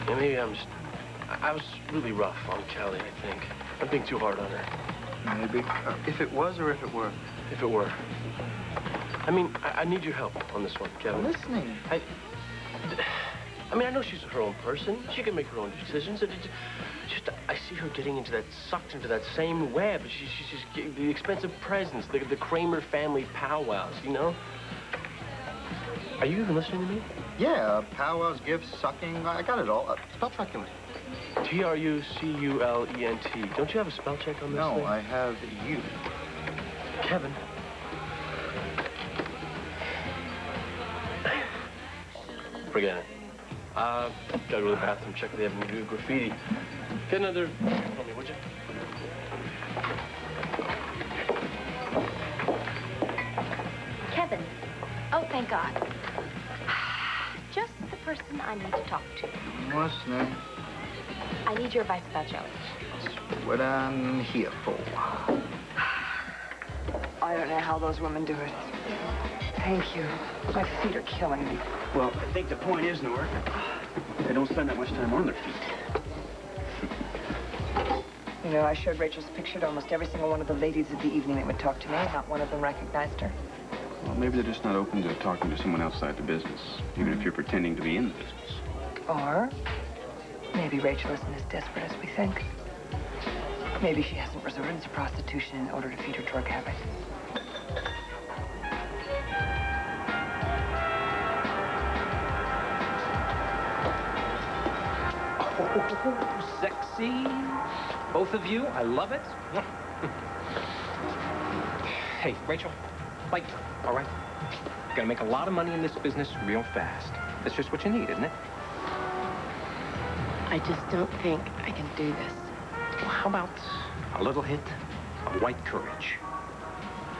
Yeah, maybe I was really rough on Kelly, I think. I'm being too hard on her. Maybe. If it was or if it were? If it were. I mean, I need your help on this one, Kevin. I'm listening. I mean, I know she's her own person. She can make her own decisions. I see her getting sucked into that same web. She's just the expensive presents, the Kramer family powwows, you know? Are you even listening to me? Yeah, powwows, gifts, sucking. I got it all. Spell check me. Truculent. Don't you have a spell check on this thing? No, I have you. Kevin. Forget it. Gotta go to the bathroom, check if they have any new graffiti. Get another for me, would you? Kevin. Oh, thank God. Just the person I need to talk to. What's name? I need your advice about Joey. That's what I'm here for. I don't know how those women do it. Thank you. My feet are killing me. Well, I think the point is, Nora, they don't spend that much time on their feet. You know, I showed Rachel's picture to almost every single one of the ladies of the evening that would talk to me. Not one of them recognized her. Well, maybe they're just not open to talking to someone outside the business, even if you're pretending to be in the business. Or maybe Rachel isn't as desperate as we think. Maybe she hasn't resorted to prostitution in order to feed her drug habit. Oh, sexy. Both of you. I love it. Hey, Rachel, bite time, all right? You're gonna make a lot of money in this business real fast. That's just what you need, isn't it? I just don't think I can do this. Well, how about a little hit of white courage?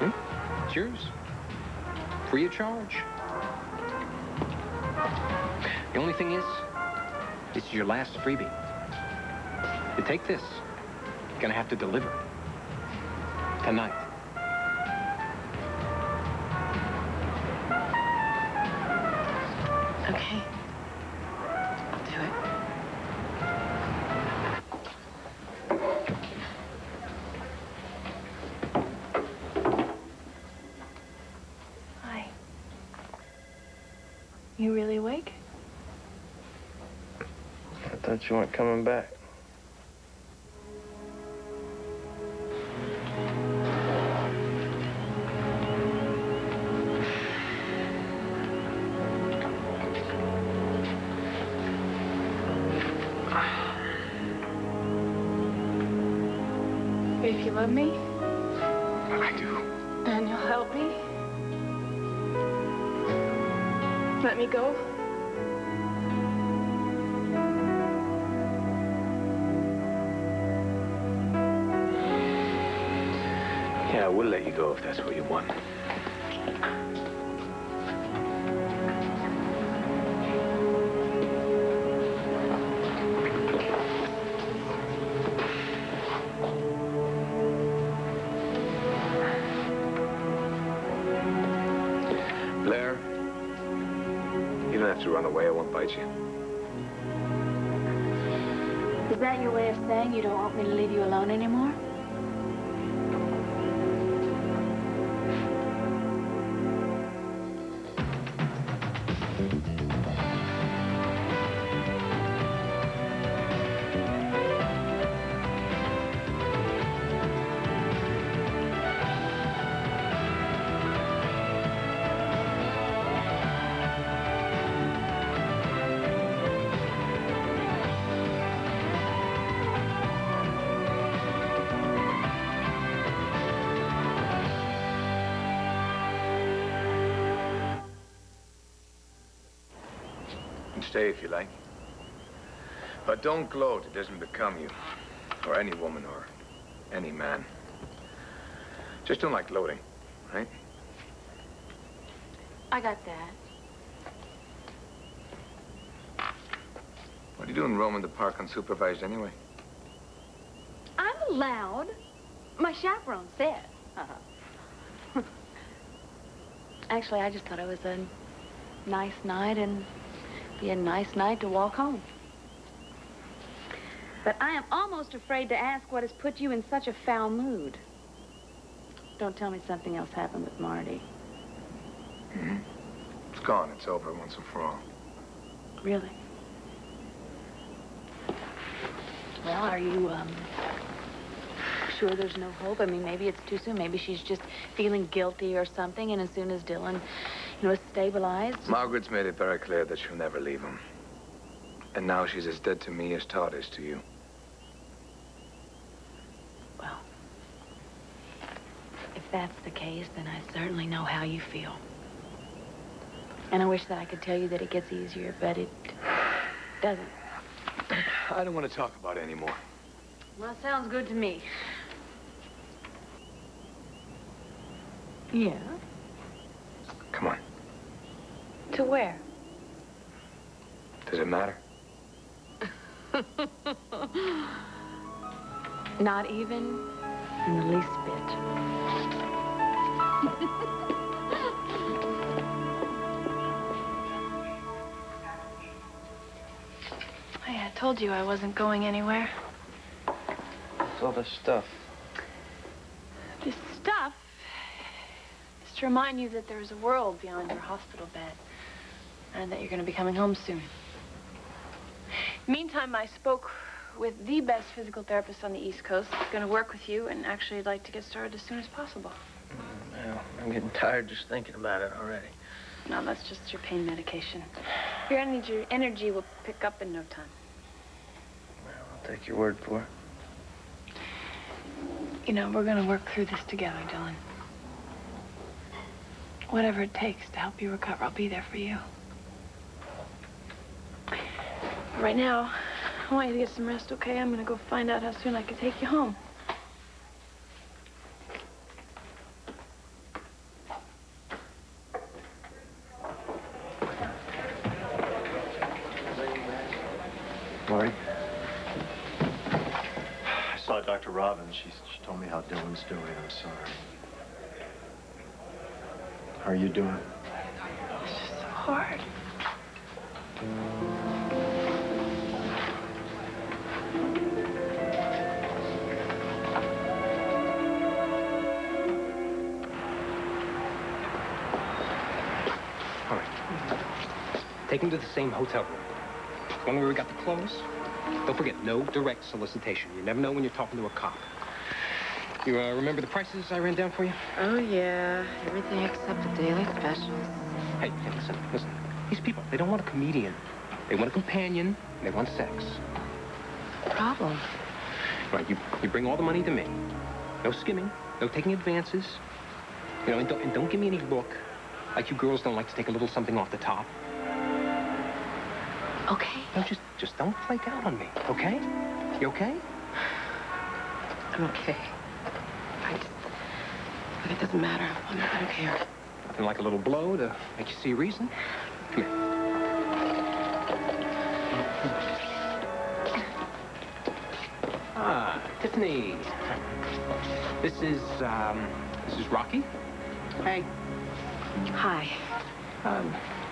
It's yours. Free of charge. The only thing is, this is your last freebie. You take this, you're gonna have to deliver. Tonight. Okay. I'll do it. Hi. You really awake? I thought you weren't coming back. If you love me, I do. and you'll help me, let me go. Yeah, I will let you go if that's what you want. Blair, you don't have to run away. I won't bite you. Is that your way of saying you don't want me to leave you alone anymore? Stay if you like. But don't gloat. It doesn't become you. Or any woman or any man. Just don't like gloating, right? I got that. What are you doing roaming the park unsupervised anyway? I'm allowed. My chaperone said. Actually, I just thought it was a nice night and be a nice night to walk home. But I am almost afraid to ask what has put you in such a foul mood. Don't tell me something else happened with Marty. Mm-hmm. It's gone. It's over once and for all. Really? Well, are you, sure there's no hope? I mean, maybe it's too soon. Maybe she's just feeling guilty or something, and as soon as Dylan, is stabilized... Margaret's made it very clear that she'll never leave him. And now she's as dead to me as Todd is to you. Well, if that's the case, then I certainly know how you feel. And I wish that I could tell you that it gets easier, but it doesn't. I don't want to talk about it anymore. Well, sounds good to me. Yeah? Come on. To where? Does it matter? Not even in the least bit. Hey, I told you I wasn't going anywhere. What's all this stuff? This stuff is to remind you that there's a world beyond your hospital bed and that you're going to be coming home soon. Meantime, I spoke with the best physical therapist on the East Coast. He's going to work with you, and actually I'd like to get started as soon as possible. Well, I'm getting tired just thinking about it already. No, that's just your pain medication. Your energy will pick up in no time. Well, I'll take your word for it. We're going to work through this together, Dylan. Whatever it takes to help you recover, I'll be there for you. Right now, I want you to get some rest, okay? I'm gonna go find out how soon I can take you home. Marty? I saw Dr. Robbins. She told me how Dylan's doing. I'm sorry. How are you doing? It's just so hard. All right. Take him to the same hotel room. The one where we got the clothes. Don't forget, no direct solicitation. You never know when you're talking to a cop. You remember the prices I ran down for you? Oh, yeah. Everything except the daily specials. Hey, listen. These people, they don't want a comedian. They want a companion, and they want sex. Problem. Right, you bring all the money to me. No skimming, no taking advances. And don't give me any look like you girls don't like to take a little something off the top. Okay. No, just don't flake out on me, okay? You okay? I'm okay. But it doesn't matter. I'm not gonna care. Nothing like a little blow to make you see reason. Come here. Ah, Tiffany. This is Rocky. Hey. Hi.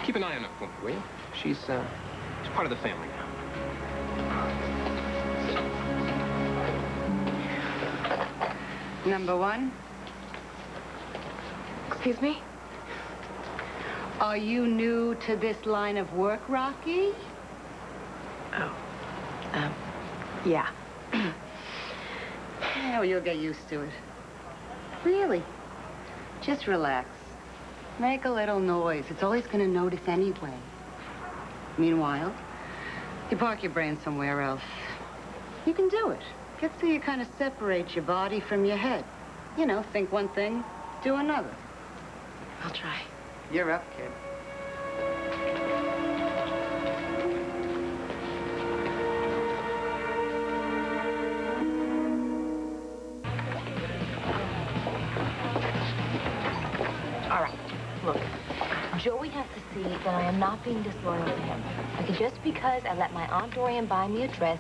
Keep an eye on her, will you? She's part of the family now. Number one. Excuse me? Are you new to this line of work, Rocky? Oh. Yeah. Well, you'll get used to it. Really. Just relax. Make a little noise. It's all he's gonna notice anyway. Meanwhile, you park your brain somewhere else. You can do it. Get so you kind of separate your body from your head. Think one thing, do another. I'll try. You're up, kid. All right, look, Joey has to see that I am not being disloyal to him. Okay, just because I let my Aunt Dorian buy me a dress,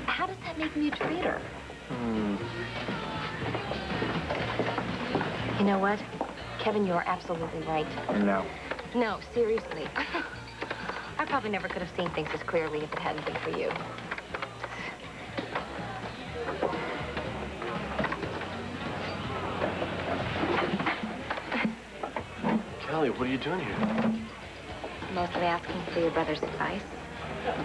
how does that make me a traitor? You know what? Kevin, you're absolutely right. No. No, seriously. I probably never could have seen things as clearly if it hadn't been for you. Talia, what are you doing here? Mostly asking for your brother's advice.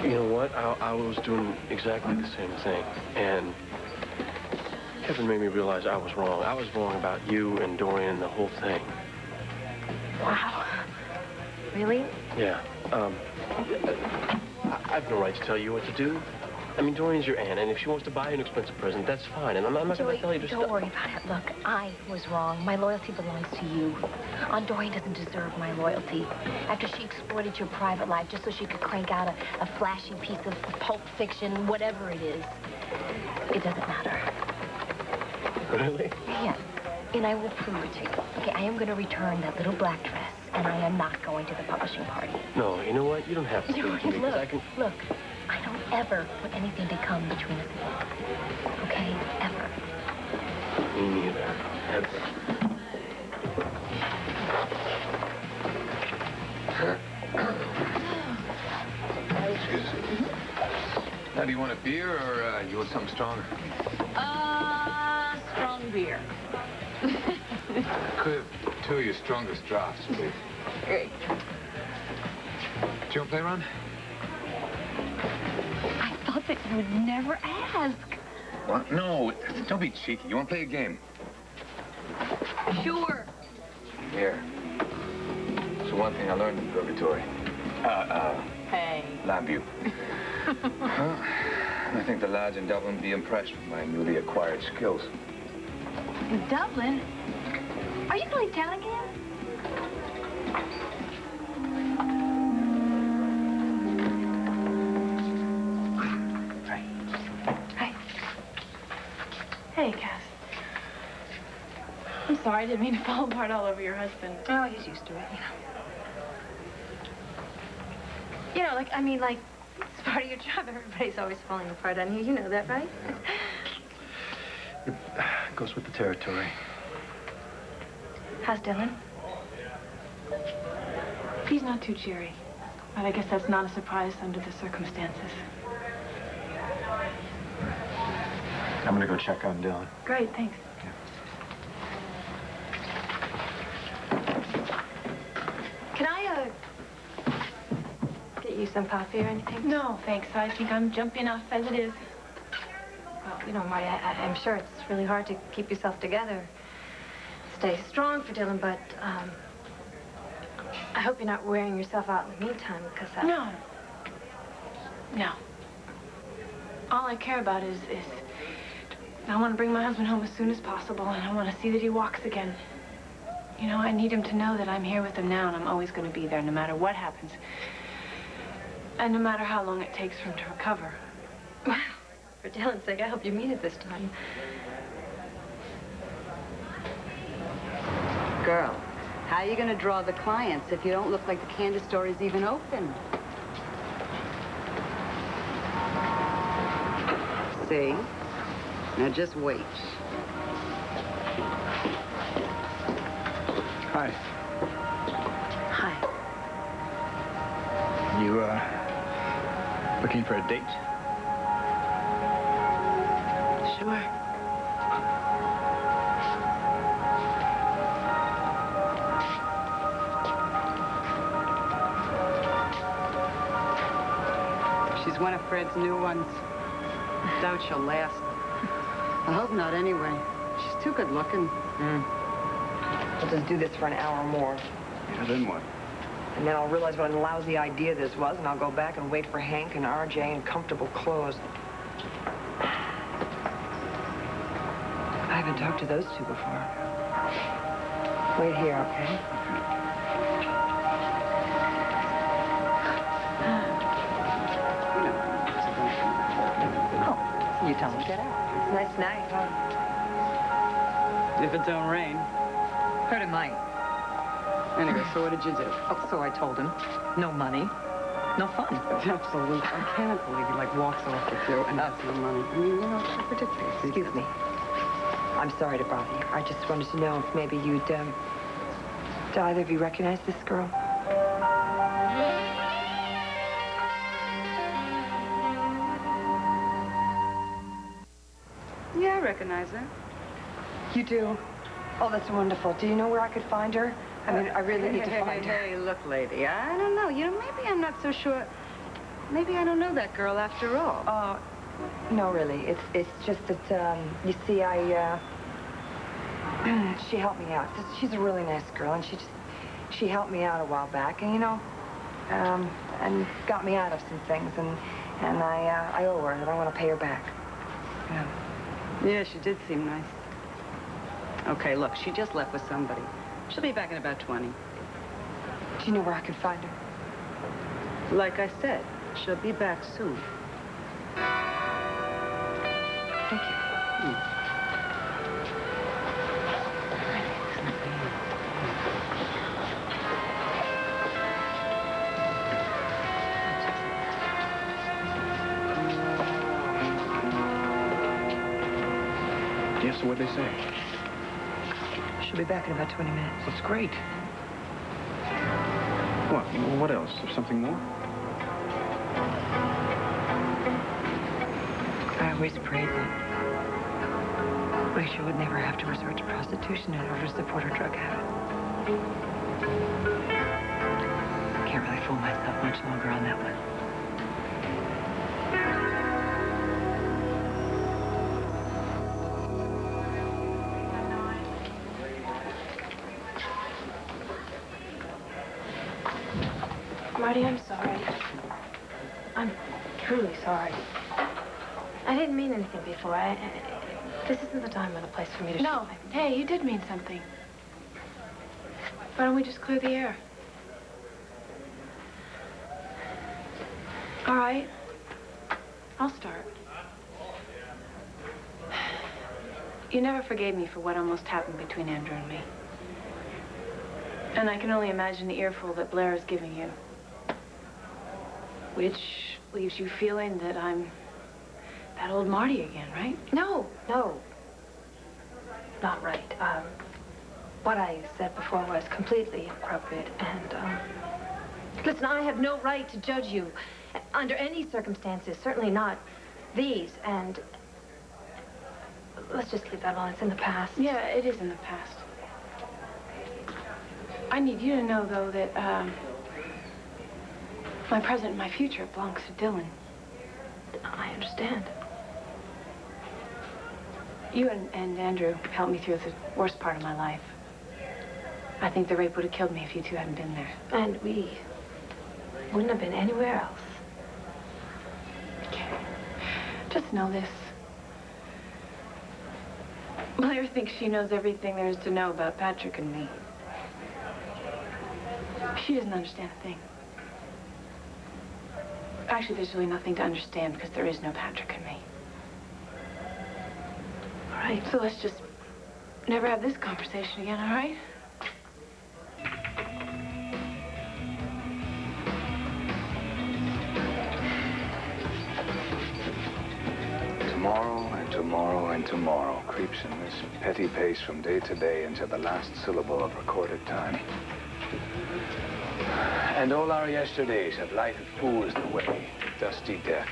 You know what? I was doing exactly the same thing. And Kevin made me realize I was wrong. I was wrong about you and Dorian and the whole thing. Wow. Really? Yeah. I've no right to tell you what to do. I mean, Dorian's your aunt, and if she wants to buy you an expensive present, that's fine. And I'm not going to tell you to don't worry about it. Look, I was wrong. My loyalty belongs to you. Aunt Dorian doesn't deserve my loyalty. After she exploited your private life just so she could crank out a flashy piece of pulp fiction, whatever it is, it doesn't matter. Really? Yeah. And I will prove it to you. Okay, I am going to return that little black dress, and I am not going to the publishing party. No, you know what? You don't have to do it to me, because I can... Look, I don't ever want anything to come between us. Okay? Ever. Me neither. Ever. Excuse me. Now, do you want a beer, or you want something stronger? Strong beer. Could have two of your strongest drafts, please. Great. Do you want to play around? I thought that you would never ask. What? No, don't be cheeky. You want to play a game? Sure. Here. So one thing I learned in Purgatory. Hey. Lambu. Well, I think the lads in Dublin will be impressed with my newly acquired skills. In Dublin? Are you going to leave town again? Hi. Hey, Cass. I'm sorry, I didn't mean to fall apart all over your husband. Oh, he's used to it, you know. You know, like, it's part of your job. Everybody's always falling apart on you. You know that, right? It goes with the territory. How's Dylan? He's not too cheery. But I guess that's not a surprise under the circumstances. I'm gonna go check on Dylan. Great, thanks. Can I, get you some coffee or anything? No, thanks. I think I'm jumpy enough as it is. Well, you know, Marty, I'm sure it's really hard to keep yourself together. Stay strong for Dylan, but, I hope you're not wearing yourself out in the meantime, because No. No. All I care about is I want to bring my husband home as soon as possible, and I want to see that he walks again. You know, I need him to know that I'm here with him now, and I'm always going to be there, no matter what happens. And no matter how long it takes for him to recover. Wow. For Dylan's sake, I hope you mean it this time. Girl, how are you going to draw the clients if you don't look like the candy store is even open? See? Now just wait. Hi. Hi. You, looking for a date? Sure. She's one of Fred's new ones. Doubt she'll last. I hope not, anyway. She's too good looking. We'll just do this for an hour more. Yeah, then what? And then I'll realize what a lousy idea this was, and I'll go back and wait for Hank and RJ in comfortable clothes. I haven't talked to those two before. Wait here, okay? Oh, you tell them to get out. It's a nice night, huh? If it don't rain. Heard it might. Anyway, so what did you do? Oh, so I told him. No money. No fun. Absolutely. I can't believe he, like, walks off with you and has no money. I mean, you know, it's ridiculous. Excuse me. I'm sorry to bother you. I just wanted to know if maybe you'd, do either of you recognize this girl? Yeah, I recognize her. You do? Oh, that's wonderful. Do you know where I could find her? I mean, I really need to find her. Hey, look, lady, I don't know. You know, maybe I'm not so sure. Maybe I don't know that girl after all. No, really. It's just that, you see, she helped me out. She's a really nice girl, and she helped me out a while back, and, you know, and got me out of some things, and I owe her, and I want to pay her back. Yeah. Yeah, she did seem nice. Okay, look, she just left with somebody. She'll be back in about 20. Do you know where I can find her? Like I said, she'll be back soon. Thank you. Yes, so what'd they say? She'll be back in about 20 minutes. That's great. What else? There's something more? I always prayed that Rachel would never have to resort to prostitution in order to support her drug habit. Can't really fool myself much longer on that one. Marty, I'm sorry. I'm truly sorry. I didn't mean anything before. This isn't the time or the place for me to No. Hey, you did mean something. Why don't we just clear the air? All right. I'll start. You never forgave me for what almost happened between Andrew and me. And I can only imagine the earful that Blair is giving you. Which leaves you feeling that I'm that old Marty again, right? No. Not right. What I said before was completely inappropriate, and, listen, I have no right to judge you under any circumstances, certainly not these, and let's just leave that alone. It's in the past. Yeah, it is in the past. I need you to know, though, that, my present and my future belongs to Dylan. I understand. You and Andrew helped me through the worst part of my life. I think the rape would have killed me if you two hadn't been there. And we wouldn't have been anywhere else. Okay. Just know this. Blair thinks she knows everything there is to know about Patrick and me. She doesn't understand a thing. Actually, there's really nothing to understand because there is no Patrick and me. All right, so let's just never have this conversation again, all right? Tomorrow and tomorrow and tomorrow creeps in this petty pace from day to day into the last syllable of recorded time. And all our yesterdays have lighted fools the way to dusty death.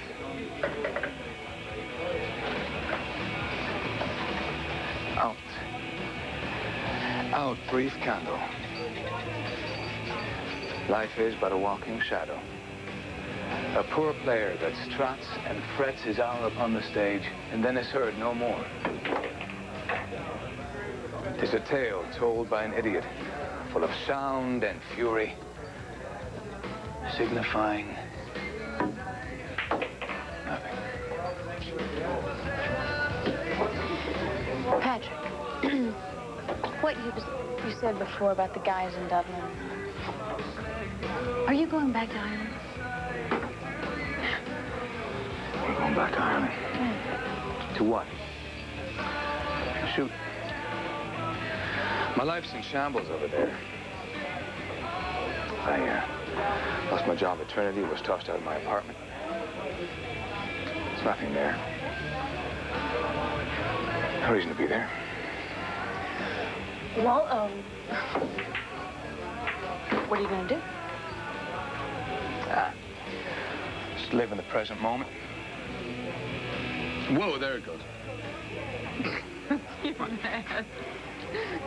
Out. Out, brief candle. Life is but a walking shadow. A poor player that struts and frets his hour upon the stage and then is heard no more. 'Tis a tale told by an idiot, full of sound and fury, signifying nothing. Patrick, what you said before about the guys in Dublin. Are you going back to Ireland? We're going back to Ireland. To what? Shoot. My life's in shambles over there. I lost my job at Trinity, was tossed out of my apartment. There's nothing there. No reason to be there. Well, what are you gonna do? Just live in the present moment. Whoa, there it goes.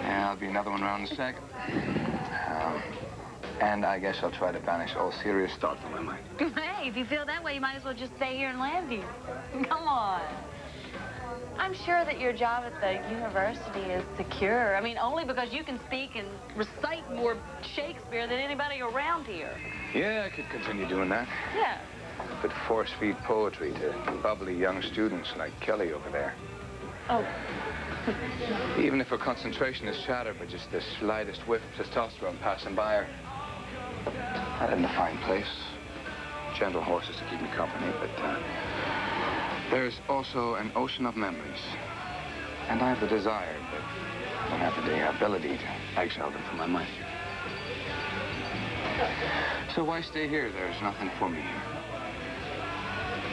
Yeah, I'll be another one around in a second. And I guess I'll try to banish all serious thought from my mind. Hey, if you feel that way, you might as well just stay here in Landview. Come on. I'm sure that your job at the university is secure. I mean, only because you can speak and recite more Shakespeare than anybody around here. Yeah, I could continue doing that. Yeah. Could force-feed poetry to bubbly young students like Kelly over there. Oh. Even if her concentration is shattered by just the slightest whiff of testosterone passing by her. I live in a fine place. Gentle horses to keep me company, but there's also an ocean of memories. And I have the desire, but I don't have the ability to exile them from my mind. So why stay here? There's nothing for me here.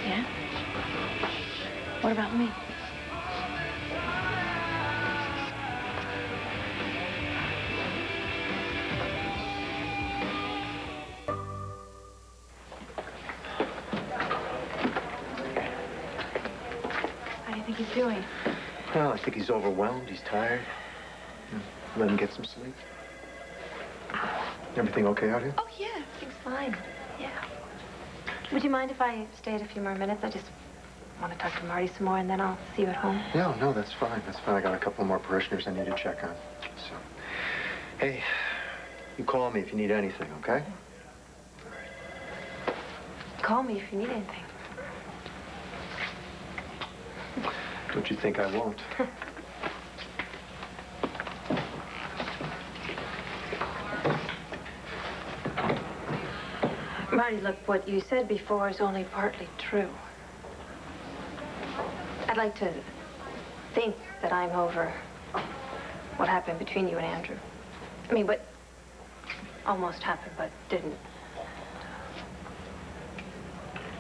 Yeah? What about me? How do you think he's doing? Well, I think he's overwhelmed. He's tired. Let him get some sleep. Everything okay out here? Oh, yeah, everything's fine. Yeah. Would you mind if I stayed a few more minutes? I just want to talk to Marty some more, and then I'll see you at home. No, that's fine. That's fine. I got a couple more parishioners I need to check on. So, hey, you call me if you need anything, okay? Call me if you need anything. Don't you think I won't? Marty, look, what you said before is only partly true. I'd like to think that I'm over what happened between you and Andrew. I mean, what almost happened, but didn't.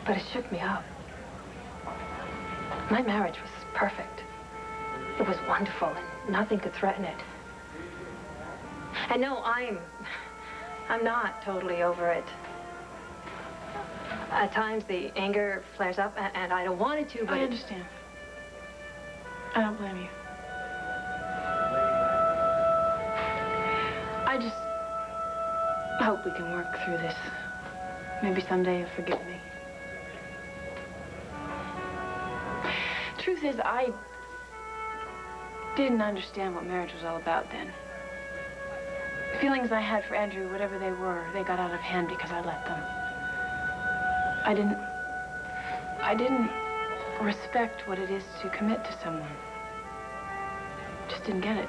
But it shook me up. My marriage was perfect. It was wonderful, and nothing could threaten it. And no, I'm not totally over it. At times, the anger flares up, and I don't want it to, but... I understand. I don't blame you. I just hope we can work through this. Maybe someday you'll forgive me. Truth is, I didn't understand what marriage was all about then. The feelings I had for Andrew, whatever they were, they got out of hand because I let them. I didn't respect what it is to commit to someone. Just didn't get it.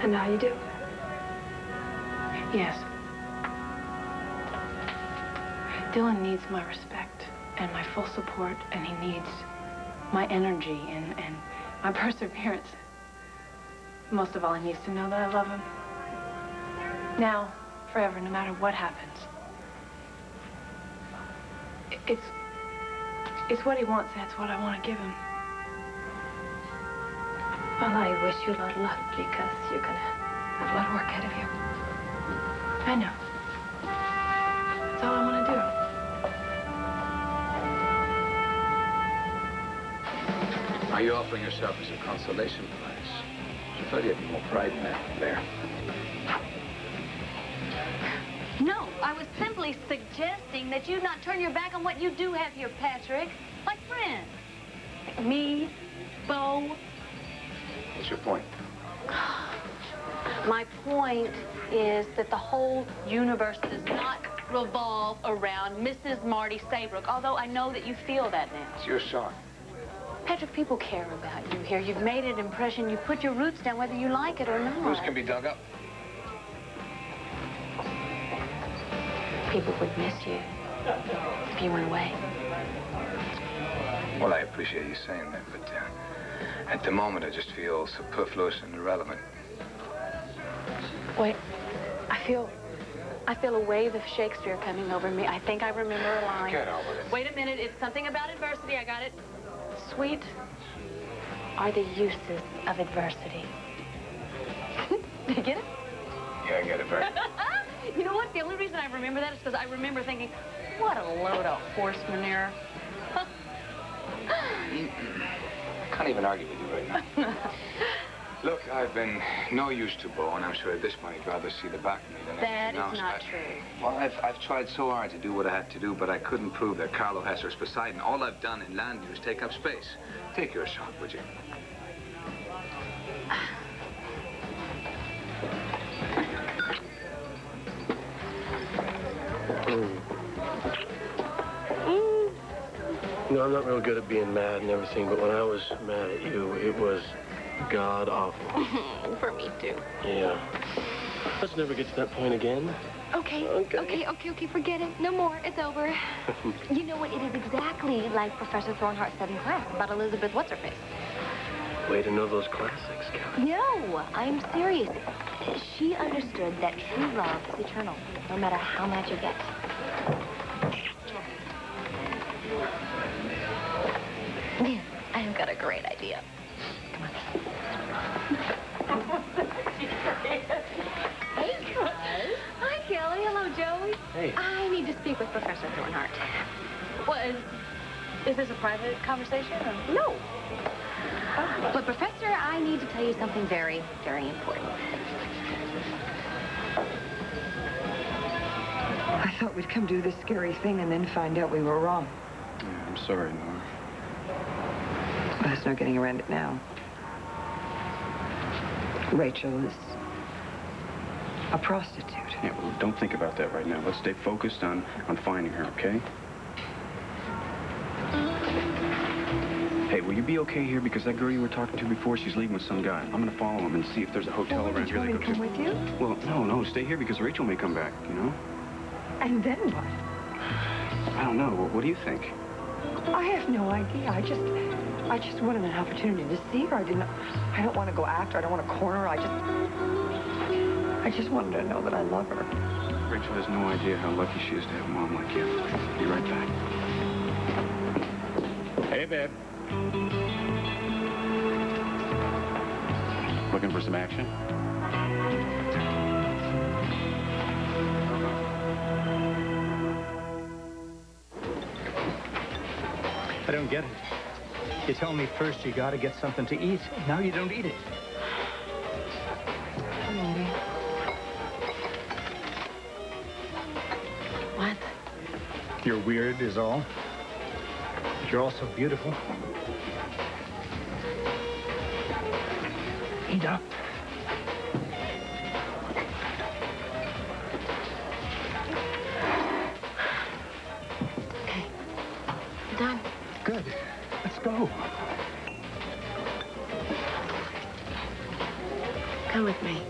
And now you do? Yes. Dylan needs my respect and my full support, and he needs my energy and my perseverance. Most of all, he needs to know that I love him. Now, forever, no matter what happens. It's what he wants. That's what I want to give him. Well, I wish you a lot of luck, because you're gonna have a lot of work ahead of you. I know. That's all I want to do. Are you offering yourself as a consolation prize? I thought you had more pride in that there. No, I was simply suggesting that you not turn your back on what you do have here, Patrick. Like friends. Me, Bo. What's your point? My point is that the whole universe does not revolve around Mrs. Marty Saybrook, although I know that you feel that now. It's your song. Patrick, people care about you here. You've made an impression. You put your roots down whether you like it or not. Roots can be dug up. People would miss you if you went away. Well, I appreciate you saying that, but at the moment I just feel superfluous and irrelevant. Wait, I feel a wave of Shakespeare coming over me. I think I remember a line. Get over it. Wait a minute, it's something about adversity. I got it. Sweet are the uses of adversity. Did you get it? Yeah, I get it very. You know what? The only reason I remember that is because I remember thinking, what a load of horse manure. I can't even argue with you right now. Look, I've been no use to Bo, and I'm sure at this point he'd rather see the back of me than That anything else. is not true. Well, I've tried so hard to do what I had to do, but I couldn't prove that Carlo Hesser's Poseidon. All I've done in land use take up space. Take your shot, would you? You know, I'm not real good at being mad and everything, but when I was mad at you, it was god-awful. For me, too. Yeah. Let's never get to that point again. Okay, forget it. No more. It's over. You know what? It is exactly like Professor Thornhart said in class about Elizabeth What's-Her-Face. Way to know those classics, Kelly. No, I'm serious. She understood that true love is eternal, no matter how mad you get. I have got a great idea. Come on. Hey, guys. Hi, Kelly. Hello, Joey. Hey. I need to speak with Professor Thornhart. What, is this a private conversation? Or? No. But, Professor, I need to tell you something very, very important. I thought we'd come do this scary thing and then find out we were wrong. Yeah, I'm sorry, Nora. There's no getting around it now. Rachel is a prostitute. Yeah, well, don't think about that right now. Let's stay focused on finding her, okay? Hey, will you be okay here? Because that girl you were talking to before, she's leaving with some guy. I'm gonna follow him and see if there's a hotel around here they go to. Come with you? Well, no, stay here because Rachel may come back, you know? And then what? I don't know. What do you think? I have no idea. I just wanted an opportunity to see her. I don't want to go after her. I don't want to corner her. I just wanted her to know that I love her. Rachel has no idea how lucky she is to have a mom like you. Be right back. Hey, babe. Looking for some action? I don't get it. You told me first you gotta get something to eat. Now you don't eat it. What? You're weird is all. But you're also beautiful. Eat up. Okay. I'm done. Good. Let's go. Come with me.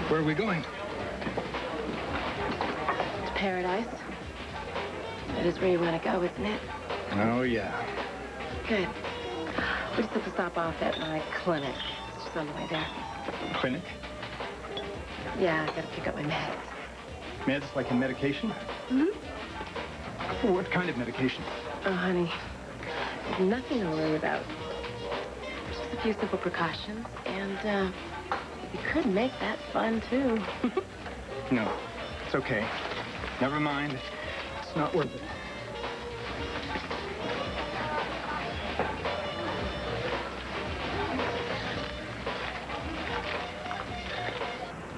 Where are we going? To paradise. That is where you want to go, isn't it? Oh, yeah. Good. We just have to stop off at my clinic. It's just on the way there. Clinic? Yeah, I gotta pick up my meds. Meds like a medication? Mm-hmm. What kind of medication? Oh, honey. There's nothing to worry about. Just a few simple precautions, and, you could make that fun, too. No, it's okay. Never mind. It's not worth it.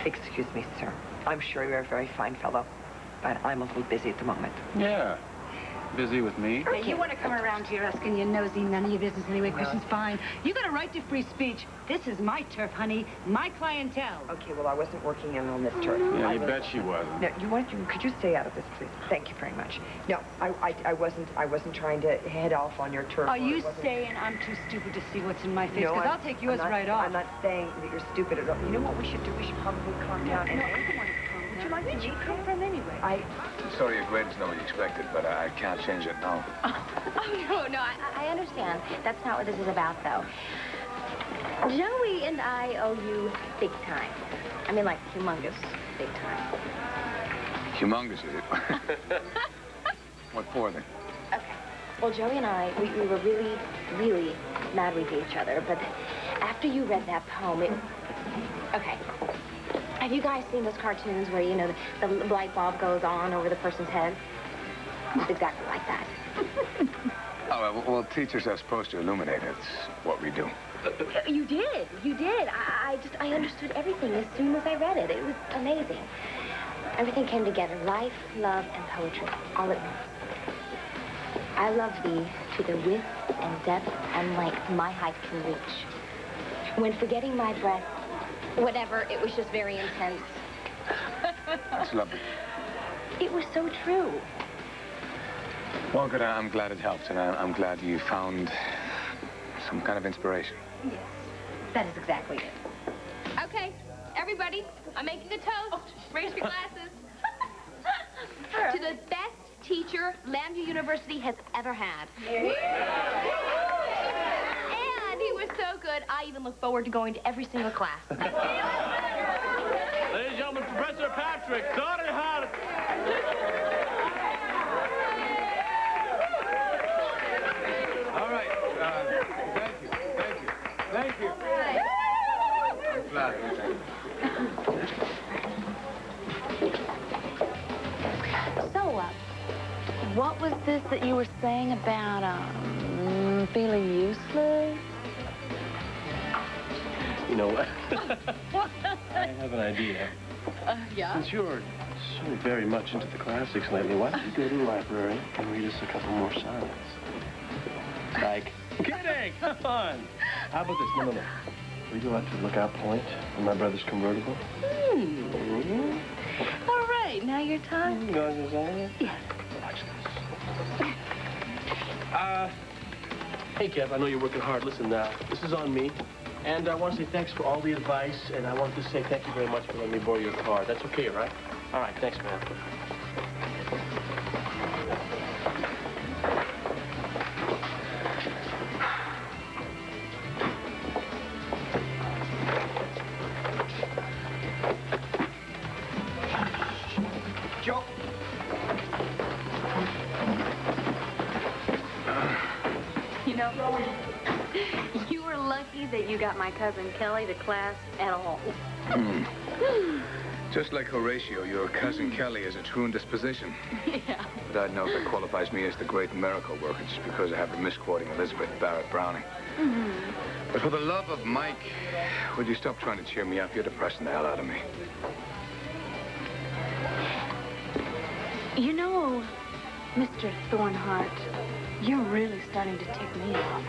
Excuse me, sir. I'm sure you're a very fine fellow, but I'm a little busy at the moment. Yeah. Busy with me? Hey, you want to come around here asking your nosy, none of your business anyway, questions, fine. You got a right to free speech. This is my turf, honey. My clientele. Okay, well, I wasn't working in on this turf. Yeah, you bet she wasn't. No, could you stay out of this, please? Thank you very much. No, I wasn't trying to head off on your turf. Are you saying I'm too stupid to see what's in my face? Because I'll take yours right off. I'm not saying that you're stupid at all. You know what we should do? We should probably calm down. No, I don't want to calm down. Would you like me to come from anyway? I'm sorry your grades know what you expected, but I can't change it now. Oh, no, I understand. That's not what this is about, though. Joey and I owe you big time. I mean, like, humongous big time. Humongous, is it? What for, then? Okay. Well, Joey and I, we were really, really mad with each other, but after you read that poem, Okay. Have you guys seen those cartoons where, you know, the light bulb goes on over the person's head? It's exactly like that. Oh, well, teachers are supposed to illuminate. It's what we do. You did. You did. I understood everything as soon as I read it. It was amazing. Everything came together. Life, love, and poetry, all at once. I love thee to the width and depth and length my height can reach. When forgetting my breath, whatever, it was just very intense. That's lovely. It was so true. Well, good. I'm glad it helped, and I'm glad you found some kind of inspiration. Yes, that is exactly it. Okay, everybody, I'm making a toast. Raise your glasses. To the best teacher Lambda University has ever had. And he was so good, I even look forward to going to every single class. Ladies and gentlemen, Professor Patrick Doherty. All right. Thank you. I'm glad. So, what was this that you were saying about, feeling useless? You know what? I have an idea. Yeah? Since you're so very much into the classics lately, why don't you go to the library and read us a couple more sonnets? Like, kidding! Come on! How about this? No. We go out to Lookout Point in my brother's convertible. All right, now you're talking. You know what I'm saying? Yes. Watch this. Hey, Kev, I know you're working hard. Listen, this is on me. And I want to say thanks for all the advice, and I want to say thank you very much for letting me borrow your car. That's okay, right? All right, thanks, man. Joe. You know, you were lucky that you got my cousin Kelly to class at all. Just like Horatio, your cousin Kelly is a true indisposition. Yeah. But I'd know if it qualifies me as the great miracle worker just because I have been misquoting Elizabeth Barrett Browning. But for the love of Mike, would you stop trying to cheer me up? You're depressing the hell out of me. You know, Mr. Thornhart, you're really starting to tick me off.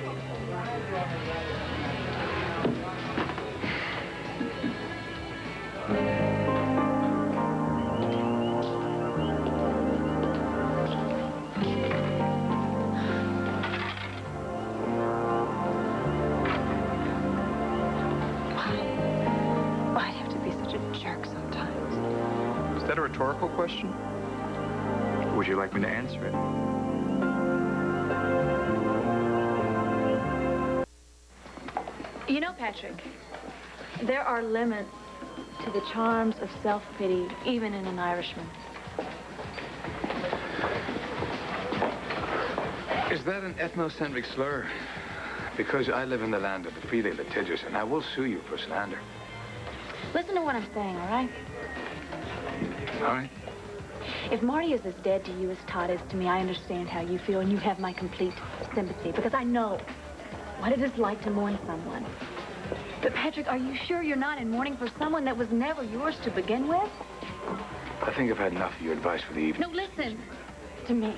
Why'd you have to be such a jerk sometimes? Is that a rhetorical question? Would you like me to answer it? You know, Patrick, there are limits to the charms of self-pity, even in an Irishman. Is that an ethnocentric slur? Because I live in the land of the freely litigious, and I will sue you for slander. Listen to what I'm saying, all right? All right? If Marty is as dead to you as Todd is to me, I understand how you feel, and you have my complete sympathy, because I know what it is like to mourn someone. But, Patrick, are you sure you're not in mourning for someone that was never yours to begin with? I think I've had enough of your advice for the evening. No, listen to me.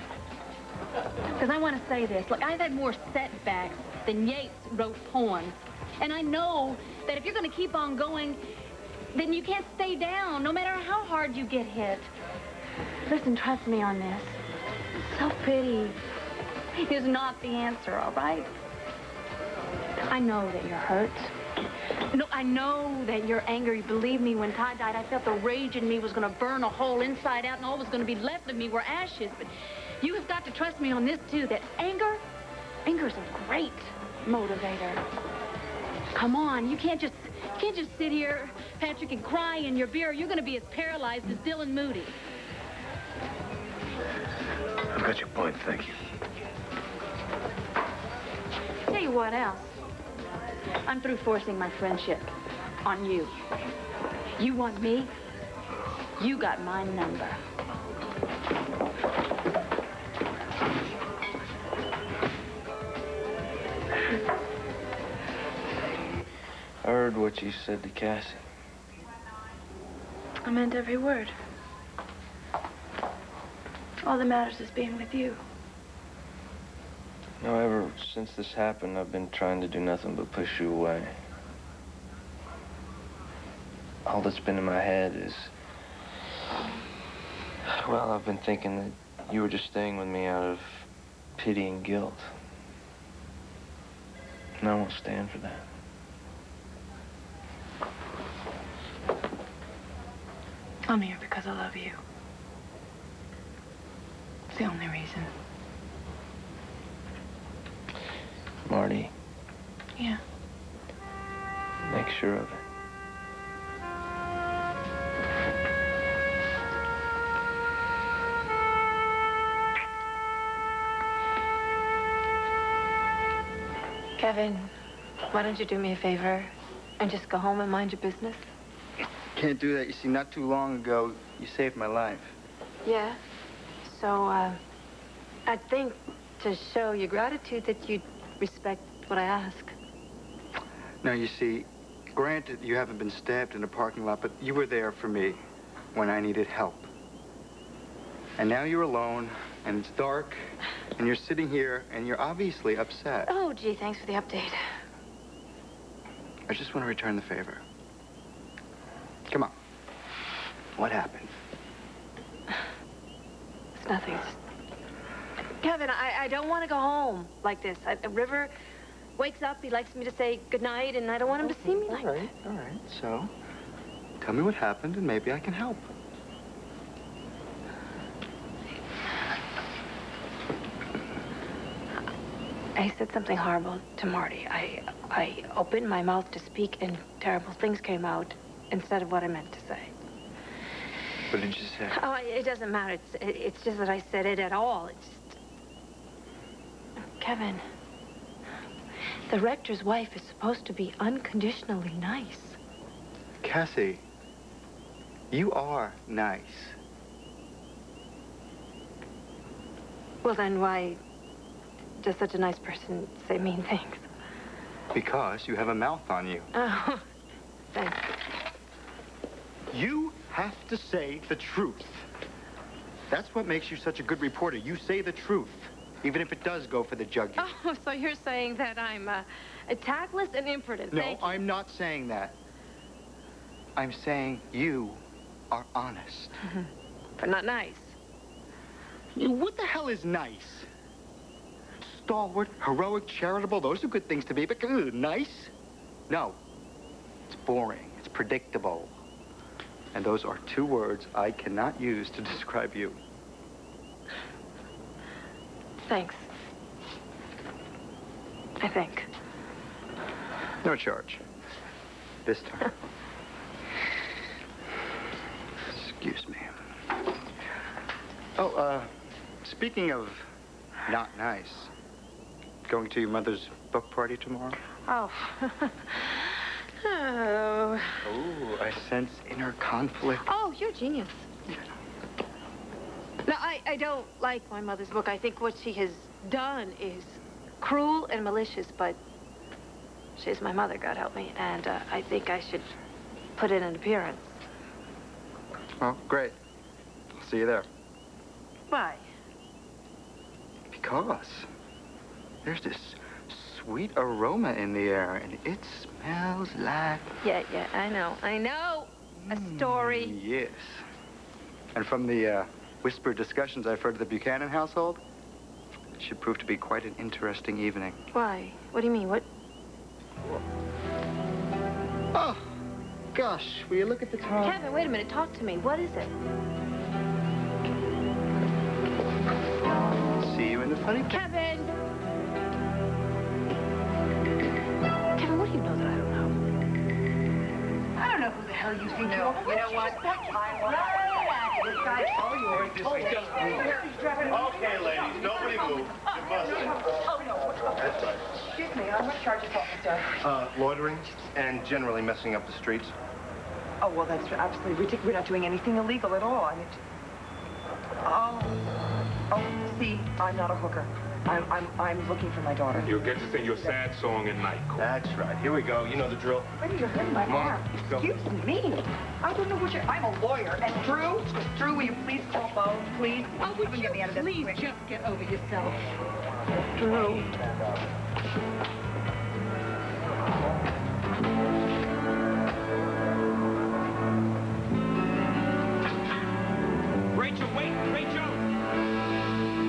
Because I want to say this. Look, I've had more setbacks than Yeats wrote poems. And I know that if you're going to keep on going, then you can't stay down, no matter how hard you get hit. Listen, trust me on this. Self-pity is not the answer, all right? I know that you're hurt. No, I know that you're angry. Believe me, when Todd died, I felt the rage in me was going to burn a hole inside out, and all was going to be left of me were ashes. But you have got to trust me on this, too, that anger is a great motivator. Come on, you can't just sit here, Patrick, and cry in your beer. You're going to be as paralyzed as Dylan Moody. I've got your point, thank you. Tell you what else. I'm through forcing my friendship on you. You want me? You got my number. I heard what you said to Cassie. I meant every word. All that matters is being with you. You know, ever since this happened, I've been trying to do nothing but push you away. All that's been in my head is... Well, I've been thinking that you were just staying with me out of pity and guilt. And I won't stand for that. I'm here because I love you. It's the only reason. Marty. Yeah. Make sure of it. Kevin, why don't you do me a favor and just go home and mind your business? Can't do that. You see, not too long ago, you saved my life. Yeah. So, I think to show your gratitude that you'd respect what I ask. No, you see, granted you haven't been stabbed in a parking lot, but you were there for me when I needed help. And now you're alone, and it's dark, and you're sitting here, and you're obviously upset. Oh, gee, thanks for the update. I just want to return the favor. Come on. What happened? It's nothing. Kevin, I don't want to go home like this. River wakes up, he likes me to say goodnight, and I don't want him to see me like that. All right. So, tell me what happened, and maybe I can help. I said something horrible to Marty. I opened my mouth to speak, and terrible things came out instead of what I meant to say. What did you say? Oh, it doesn't matter. It's just that I said it at all. It's just... Kevin, the rector's wife is supposed to be unconditionally nice. Cassie, you are nice. Well, then why does such a nice person say mean things? Because you have a mouth on you. Oh, thanks. You have to say the truth. That's what makes you such a good reporter. You say the truth, even if it does go for the jugular. Oh, so you're saying that I'm tactless and imprudent. No, I'm not saying that. I'm saying you are honest. But not nice. What the hell is nice? Stalwart, heroic, charitable, those are good things to be, but nice? No. It's boring. It's predictable. And those are two words I cannot use to describe you. Thanks. I think. No charge. This time. Excuse me. Oh, speaking of not nice, going to your mother's book party tomorrow? Oh. Oh. Oh, I sense inner conflict. Oh, you're a genius. No, I don't like my mother's book. I think what she has done is cruel and malicious, but she's my mother, God help me, and I think I should put in an appearance. Oh, great. I'll see you there. Why? Because there's this sweet aroma in the air, and it smells like... Yeah, I know. A story. Yes. And from the whispered discussions I've heard of the Buchanan household, it should prove to be quite an interesting evening. Why? What do you mean? What? Oh, gosh, will you look at the time? Kevin, wait a minute. Talk to me. What is it? See you in the funny... Kevin! Kevin, what do you know that I don't know? I don't know who the hell you think you are. You know what? This guy's all yours. Okay, ladies, nobody move. You're busted. Oh, no. That's right. Excuse me, on what charges, officer? Loitering and generally messing up the streets. Oh, well, that's absolutely ridiculous. We're not doing anything illegal at all. I mean, oh, see, I'm not a hooker. I'm looking for my daughter. You'll get to sing your sad song at night. That's right. Here we go. You know the drill. Wait, you're hurting my arm. Go. Excuse me. I don't know what you're... I'm a lawyer. And Drew, will you please call Bo, please? Oh, would you get me out of this please quick. just get over yourself? Drew.